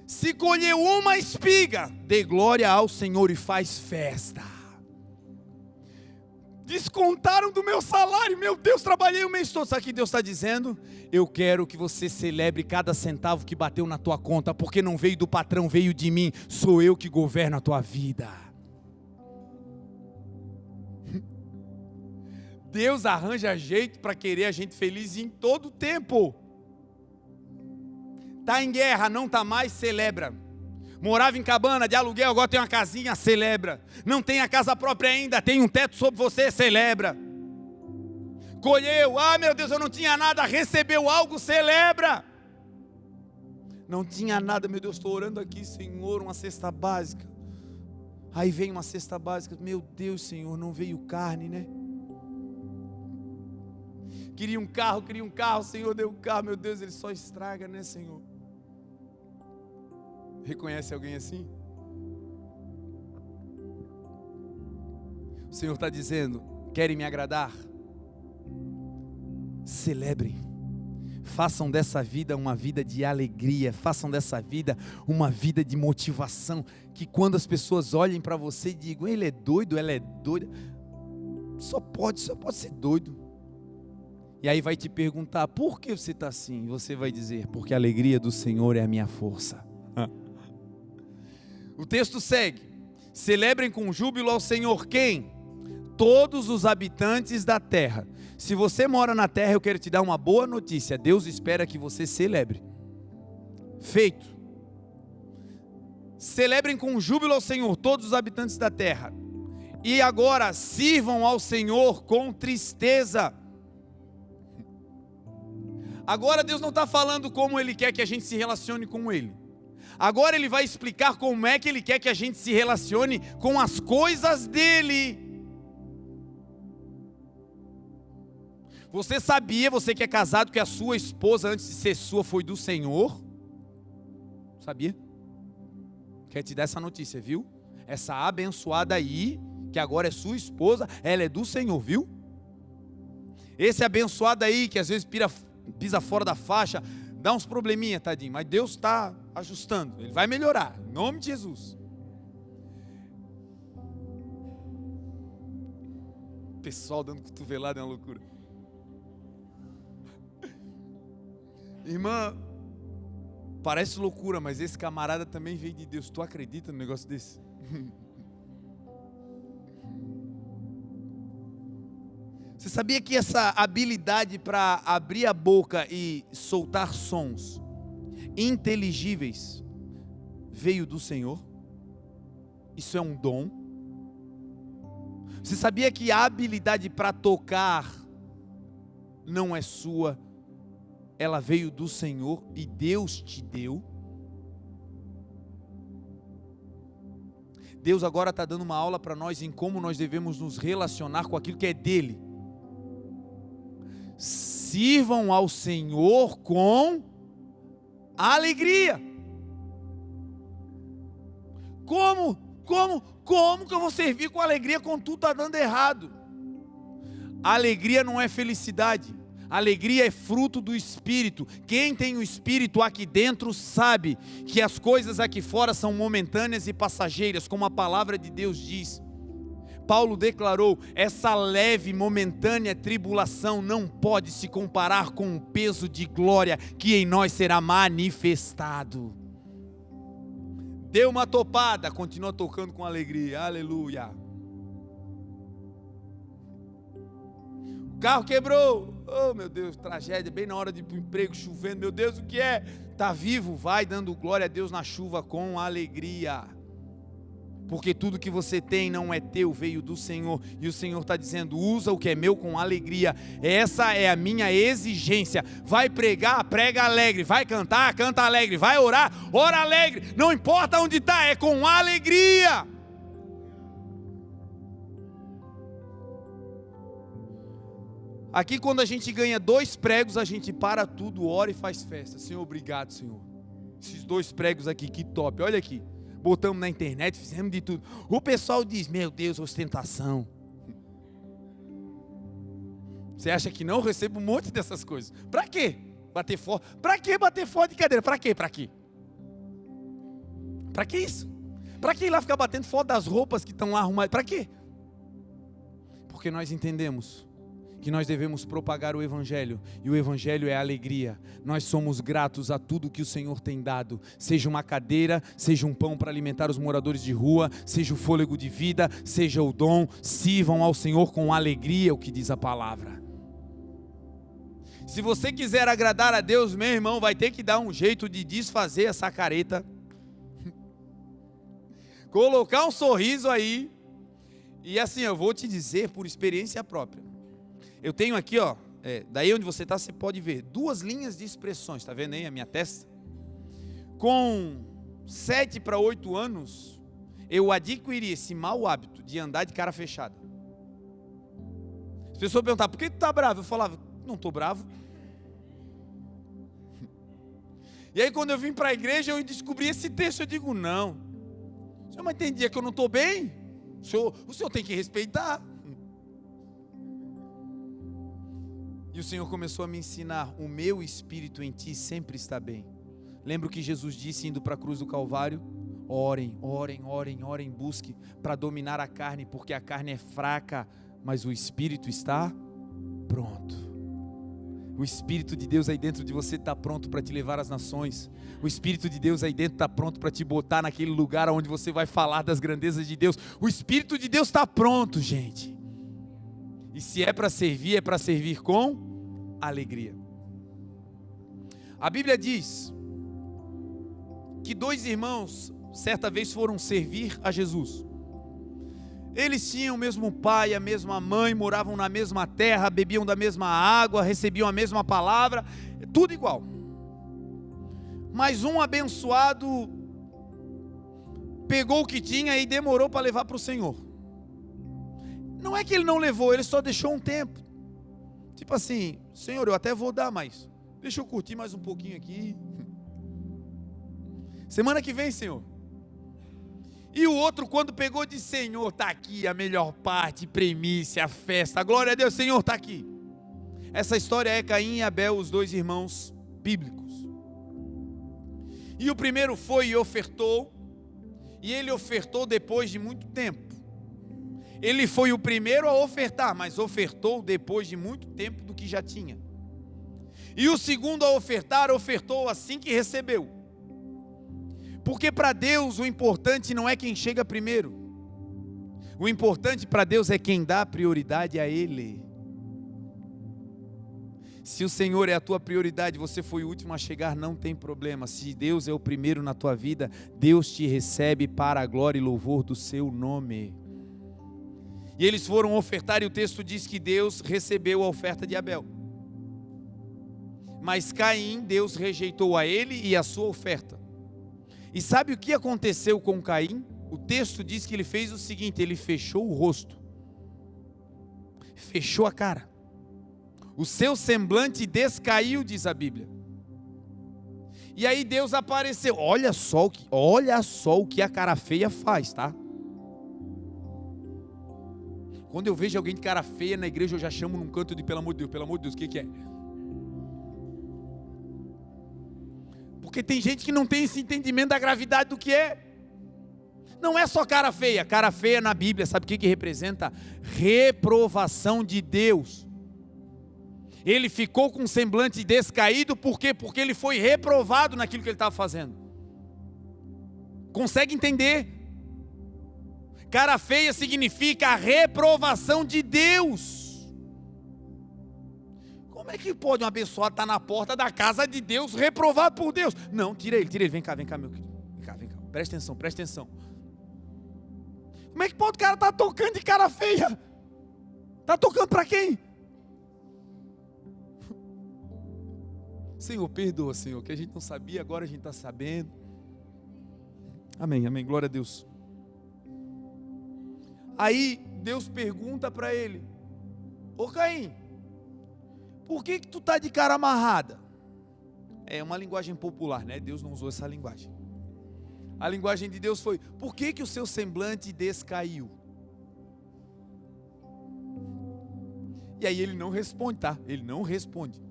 Se colheu uma espiga, dê glória ao Senhor e faz festa. Descontaram do meu salário, meu Deus, trabalhei o mês todo. Sabe o que Deus está dizendo? Eu quero que você celebre cada centavo que bateu na tua conta, porque não veio do patrão, veio de mim. Sou eu que governo a tua vida. Deus arranja jeito para querer a gente feliz em todo tempo. Está em guerra, não está mais, celebra. Morava em cabana de aluguel, agora tem uma casinha, celebra. Não tem a casa própria ainda, tem um teto sobre você, celebra. Colheu, meu Deus, eu não tinha nada, recebeu algo, celebra. Não tinha nada, meu Deus, estou orando aqui, Senhor, uma cesta básica. Aí vem uma cesta básica, meu Deus, Senhor, não veio carne, né? Queria um carro, Senhor deu um carro, meu Deus, ele só estraga, né, Senhor? Reconhece alguém assim? O Senhor está dizendo, querem me agradar? Celebrem. Façam dessa vida uma vida de alegria, façam dessa vida uma vida de motivação, que quando as pessoas olhem para você e digam, ele é doido, ela é doida, só pode ser doido. E aí vai te perguntar, por que você está assim? Você vai dizer, porque a alegria do Senhor é a minha força. O texto segue, celebrem com júbilo ao Senhor quem? Todos os habitantes da terra. Se você mora na terra, eu quero te dar uma boa notícia. Deus espera que você celebre. Feito. Celebrem com júbilo ao Senhor, todos os habitantes da terra. E agora, sirvam ao Senhor com tristeza. Agora Deus não está falando como Ele quer que a gente se relacione com Ele. Agora Ele vai explicar como é que Ele quer que a gente se relacione com as coisas dEle. Você sabia, você que é casado, que a sua esposa, antes de ser sua, foi do Senhor? Sabia? Quer te dar essa notícia, viu? Essa abençoada aí, que agora é sua esposa, ela é do Senhor, viu? Esse abençoado aí, que às vezes pisa fora da faixa, dá uns probleminha, tadinho, mas Deus está ajustando, Ele vai melhorar, em nome de Jesus. O pessoal dando cotovelada é uma loucura. Irmã, parece loucura, mas esse camarada também veio de Deus. Tu acredita no negócio desse? Você sabia que essa habilidade para abrir a boca e soltar sons inteligíveis veio do Senhor? Isso é um dom. Você sabia que a habilidade para tocar não é sua? Ela veio do Senhor e Deus te deu. Deus agora está dando uma aula para nós em como nós devemos nos relacionar com aquilo que é dele. Sirvam ao Senhor com alegria. Como que eu vou servir com alegria quando tudo está dando errado? Alegria não é felicidade. Alegria é fruto do Espírito. Quem tem o Espírito aqui dentro sabe que as coisas aqui fora são momentâneas e passageiras, como a palavra de Deus diz. Paulo declarou, essa leve, momentânea tribulação não pode se comparar com o peso de glória que em nós será manifestado. Deu uma topada, continua tocando com alegria, aleluia. O carro quebrou, oh meu Deus, tragédia, bem na hora de ir para o emprego, chovendo, meu Deus, o que é? Está vivo, vai dando glória a Deus na chuva com alegria. Porque tudo que você tem não é teu, veio do Senhor. E o Senhor está dizendo, usa o que é meu com alegria. Essa é a minha exigência. Vai pregar, prega alegre. Vai cantar, canta alegre. Vai orar, ora alegre. Não importa onde está, é com alegria. Aqui quando a gente ganha 2 pregos, a gente para tudo, ora e faz festa. Senhor, obrigado, Senhor. Esses 2 pregos aqui, que top, olha aqui. Botamos na internet, fizemos de tudo. O pessoal diz, meu Deus, ostentação. Você acha que não? Eu recebo um monte dessas coisas. Para quê? Bater foto? Para que bater foto de cadeira? Para quê? Para quê? Para que isso? Para que ir lá ficar batendo foto das roupas que estão lá arrumadas? Para quê? Porque nós entendemos que nós devemos propagar o Evangelho, e o Evangelho é alegria. Nós somos gratos a tudo que o Senhor tem dado, seja uma cadeira, seja um pão para alimentar os moradores de rua, seja o fôlego de vida, seja o dom. Sirvam ao Senhor com alegria, o que diz a palavra. Se você quiser agradar a Deus, meu irmão, vai ter que dar um jeito de desfazer essa careta, colocar um sorriso aí. E assim, eu vou te dizer por experiência própria. Eu tenho aqui, ó, daí onde você está, você pode ver 2 linhas de expressões, tá vendo aí a minha testa? Com 7 para 8 anos, eu adquiri esse mau hábito de andar de cara fechada. As pessoas perguntavam, por que tu tá bravo? Eu falava, não estou bravo. E aí quando eu vim para a igreja, eu descobri esse texto, eu digo, não. Senhor, mas tem dia que eu não estou bem? O senhor tem que respeitar. E o Senhor começou a me ensinar, o meu espírito em ti sempre está bem. Lembra o que Jesus disse indo para a cruz do Calvário? Orem, orem, orem, orem, busque para dominar a carne, porque a carne é fraca, mas o espírito está pronto. O Espírito de Deus aí dentro de você está pronto para te levar às nações. O Espírito de Deus aí dentro está pronto para te botar naquele lugar onde você vai falar das grandezas de Deus. O Espírito de Deus está pronto, gente. E se é para servir com alegria. A Bíblia diz que 2 irmãos certa vez foram servir a Jesus. Eles tinham o mesmo pai, a mesma mãe, moravam na mesma terra, bebiam da mesma água, recebiam a mesma palavra, tudo igual. Mas um abençoado pegou o que tinha e demorou para levar para o Senhor. Não é que ele não levou, ele só deixou um tempo. Tipo assim, Senhor, eu até vou dar, mas deixa eu curtir mais um pouquinho aqui. Semana que vem, Senhor. E o outro, quando pegou, disse, Senhor, está aqui a melhor parte, premissa, a festa, glória a Deus, Senhor, está aqui. Essa história é Caim e Abel, os 2 irmãos bíblicos. E o primeiro foi e ofertou, e ele ofertou depois de muito tempo. Ele foi o primeiro a ofertar, mas ofertou depois de muito tempo do que já tinha. E o segundo a ofertar, ofertou assim que recebeu. Porque para Deus o importante não é quem chega primeiro. O importante para Deus é quem dá prioridade a Ele. Se o Senhor é a tua prioridade, você foi o último a chegar, não tem problema. Se Deus é o primeiro na tua vida, Deus te recebe para a glória e louvor do seu nome. E eles foram ofertar e o texto diz que Deus recebeu a oferta de Abel. Mas Caim, Deus rejeitou a ele e a sua oferta. E sabe o que aconteceu com Caim? O texto diz que ele fez o seguinte, ele fechou o rosto. Fechou a cara. O seu semblante descaiu, diz a Bíblia. E aí Deus apareceu. Olha só o que a cara feia faz, tá? Quando eu vejo alguém de cara feia na igreja, eu já chamo num canto de pelo amor de Deus, o que é? Porque tem gente que não tem esse entendimento da gravidade do que é. Não é só cara feia. Cara feia na Bíblia, sabe o que representa? Reprovação de Deus. Ele ficou com um semblante descaído, por quê? Porque ele foi reprovado naquilo que ele estava fazendo. Consegue entender? Cara feia significa a reprovação de Deus. Como é que pode um abençoado estar na porta da casa de Deus, reprovado por Deus? Não, tira ele, vem cá, meu querido. Vem cá, presta atenção. Como é que pode o cara estar tocando de cara feia? Está tocando para quem? Senhor, perdoa, Senhor, que a gente não sabia, agora a gente está sabendo. Amém, glória a Deus. Aí Deus pergunta para ele, ô Caim, por que tu está de cara amarrada? É uma linguagem popular, né? Deus não usou essa linguagem. A linguagem de Deus foi, por que o seu semblante descaiu? E aí ele não responde, tá? Ele não responde.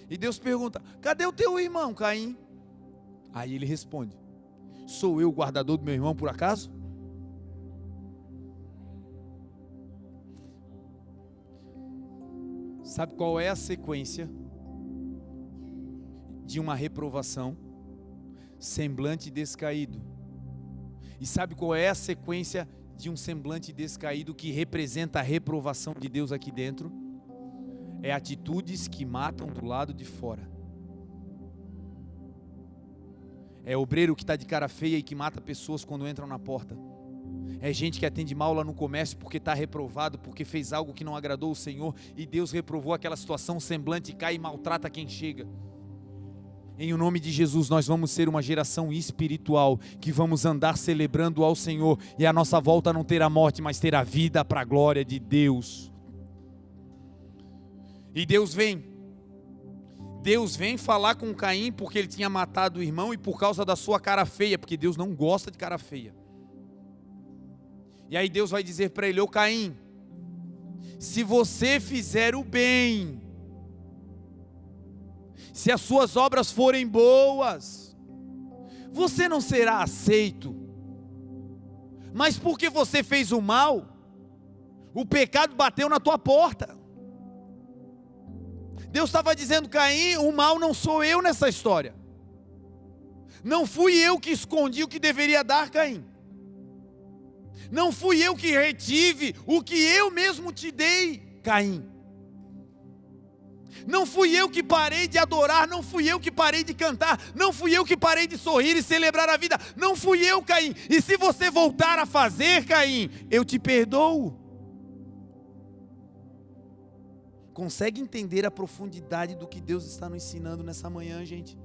E Deus pergunta, cadê o teu irmão, Caim? Aí ele responde, sou eu o guardador do meu irmão por acaso? Sabe qual é a sequência de uma reprovação? Semblante descaído. E sabe qual é a sequência de um semblante descaído que representa a reprovação de Deus aqui dentro? é atitudes que matam do lado de fora. É obreiro que está de cara feia e que mata pessoas quando entram na porta. É gente que atende mal lá no comércio porque está reprovado, porque fez algo que não agradou o Senhor e Deus reprovou aquela situação, o semblante cai e maltrata quem chega. Em o nome de Jesus, nós vamos ser uma geração espiritual, que vamos andar celebrando ao Senhor, e a nossa volta não terá morte, mas terá vida para a glória de Deus. E Deus vem falar com Caim porque ele tinha matado o irmão e por causa da sua cara feia, porque Deus não gosta de cara feia. E aí Deus vai dizer para ele: ô Caim, se você fizer o bem, se as suas obras forem boas, você não será aceito. Mas porque você fez o mal, o pecado bateu na tua porta. Deus estava dizendo: Caim, o mal não sou eu nessa história. Não fui eu que escondi o que deveria dar, Caim. Não fui eu que retive o que eu mesmo te dei, Caim. Não fui eu que parei de adorar, não fui eu que parei de cantar, não fui eu que parei de sorrir e celebrar a vida, não fui eu, Caim. E se você voltar a fazer, Caim, eu te perdoo. Consegue entender a profundidade do que Deus está nos ensinando nessa manhã, gente?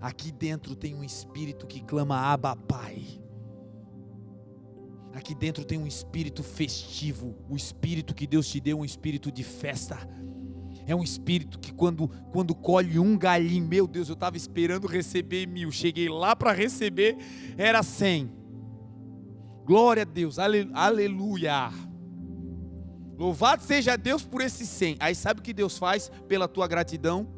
Aqui dentro tem um espírito que clama Abba, Pai. Aqui dentro tem um espírito festivo. O espírito que Deus te deu é um espírito de festa. É um espírito que quando colhe um galinho, meu Deus, eu estava esperando receber 1000. Cheguei lá para receber, era 100. Glória a Deus, aleluia. Louvado seja Deus por esse 100. Aí sabe o que Deus faz pela tua gratidão?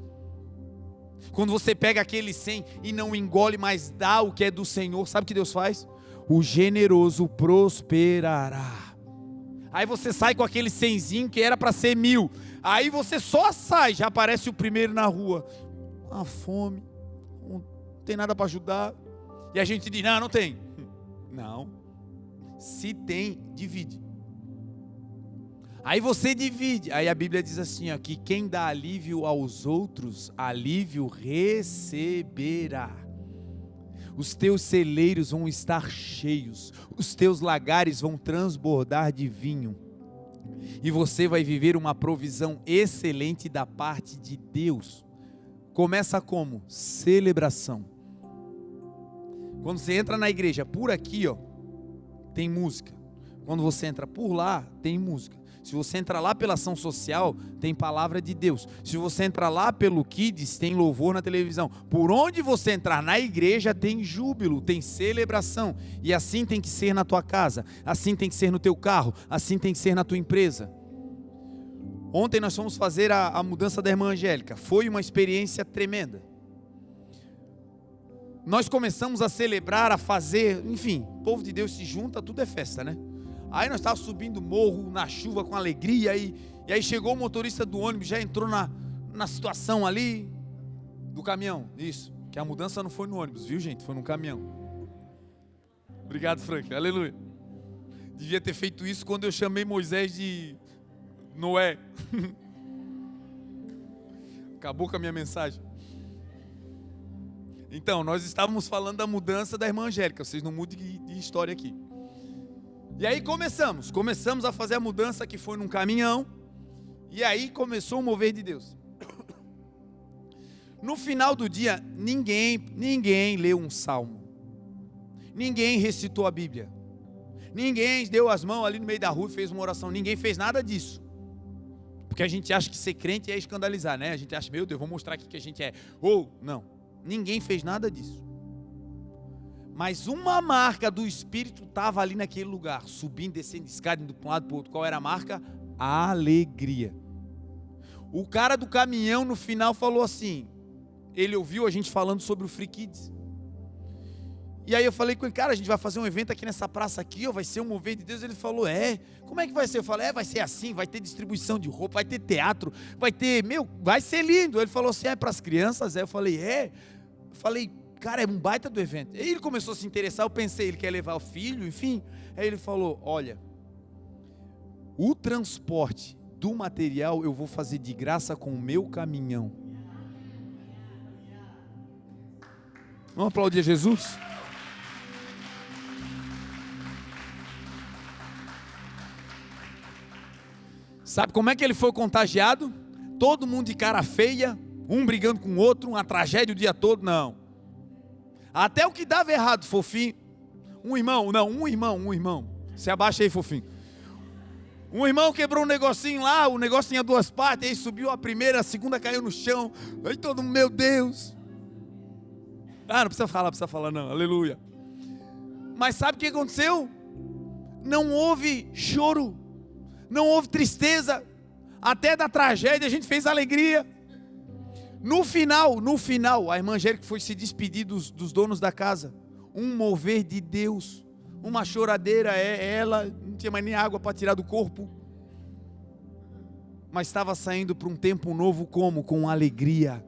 Quando você pega aquele 100 e não engole, mas dá o que é do Senhor, sabe o que Deus faz? O generoso prosperará. Aí você sai com aquele 100zinho que era para ser 1000. Aí você só sai, já aparece o primeiro na rua. A fome, não tem nada para ajudar. E a gente diz: não tem. Não. Se tem, divide. Aí você divide. Aí a Bíblia diz assim, ó, que quem dá alívio aos outros, alívio receberá. Os teus celeiros vão estar cheios, os teus lagares vão transbordar de vinho, e você vai viver uma provisão excelente da parte de Deus. Começa como? Celebração. Quando você entra na igreja, por aqui, ó, tem música. Quando você entra por lá, tem música. Se você entra lá pela ação social, tem palavra de Deus. Se você entra lá pelo Kids, tem louvor na televisão. Por onde você entrar na igreja, tem júbilo, tem celebração. E assim tem que ser na tua casa, assim tem que ser no teu carro, assim tem que ser na tua empresa. Ontem nós fomos fazer a mudança da irmã Angélica. Foi uma experiência tremenda. Nós começamos a celebrar, a fazer, enfim, o povo de Deus se junta, tudo é festa, né? Aí nós estávamos subindo o morro, na chuva, com alegria, e aí chegou o motorista do ônibus, já entrou na situação ali, do caminhão, isso, que a mudança não foi no ônibus, viu gente, foi no caminhão. Obrigado, Frank, aleluia. Devia ter feito isso quando eu chamei Moisés de Noé. Acabou com a minha mensagem. Então, nós estávamos falando da mudança da irmã Angélica, vocês não mudem de história aqui. E aí começamos a fazer a mudança, que foi num caminhão, e aí começou o mover de Deus. No final do dia, ninguém leu um salmo, ninguém recitou a Bíblia, ninguém deu as mãos ali no meio da rua e fez uma oração, ninguém fez nada disso, porque a gente acha que ser crente é escandalizar, né? A gente acha, meu Deus, vou mostrar aqui que a gente é, ou não, ninguém fez nada disso. Mas uma marca do Espírito estava ali naquele lugar, subindo, descendo escada, indo para um lado para o outro. Qual era a marca? A alegria. O cara do caminhão no final falou assim, ele ouviu a gente falando sobre o Free Kids. E aí eu falei com ele, cara, a gente vai fazer um evento aqui nessa praça aqui, ó, vai ser um mover de Deus. Ele falou, como é que vai ser? Eu falei, vai ser assim, vai ter distribuição de roupa, vai ter teatro, vai ter, vai ser lindo. Ele falou assim, é para as crianças? Eu falei, Eu falei, cara, é um baita do evento. Aí ele começou a se interessar, eu pensei, ele quer levar o filho, enfim. Aí ele falou, olha, o transporte do material eu vou fazer de graça com o meu caminhão. Vamos aplaudir Jesus? Sabe como é que ele foi contagiado? Todo mundo de cara feia, um brigando com o outro, uma tragédia o dia todo, não. Até o que dava errado, fofinho. Um irmão. Se abaixa aí, fofinho. Um irmão quebrou um negocinho lá, o negócio tinha duas partes, aí subiu a primeira, a segunda caiu no chão. Aí todo mundo, meu Deus. Ah, não precisa falar não, aleluia. Mas sabe o que aconteceu? Não houve choro, não houve tristeza. Até da tragédia a gente fez alegria. No final, a irmã Angélica foi se despedir dos donos da casa. Um mover de Deus, uma choradeira, ela não tinha mais nem água para tirar do corpo. Mas estava saindo para um tempo novo como? Com alegria.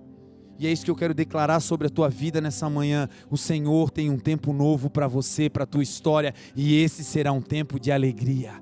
E é isso que eu quero declarar sobre a tua vida nessa manhã. O Senhor tem um tempo novo para você, para a tua história. E esse será um tempo de alegria.